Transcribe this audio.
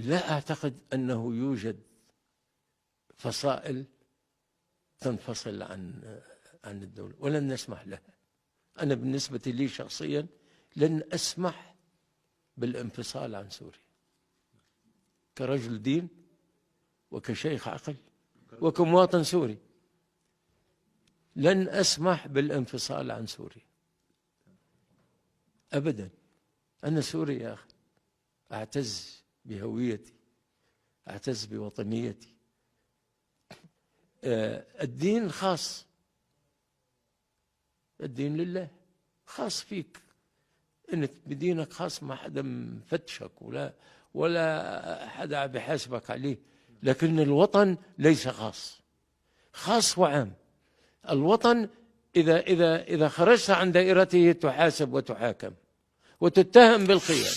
لا أعتقد أنه يوجد فصائل تنفصل عن الدولة، ولن نسمح لها. أنا بالنسبة لي شخصيا لن أسمح بالانفصال عن سوريا، كرجل دين وكشيخ عقل وكمواطن سوري. لن أسمح بالانفصال عن سوريا أبدا. أنا سوري يا أخي، أعتز بهويتي، أعتز بوطنيتي. الدين خاص، الدين لله، خاص فيك انت بدينك خاص، ما حدا مفتشك ولا حدا بحاسبك عليه. لكن الوطن ليس خاص، خاص وعام. الوطن إذا خرجت عن دائرته تحاسب وتحاكم وتتهم بالخيانة.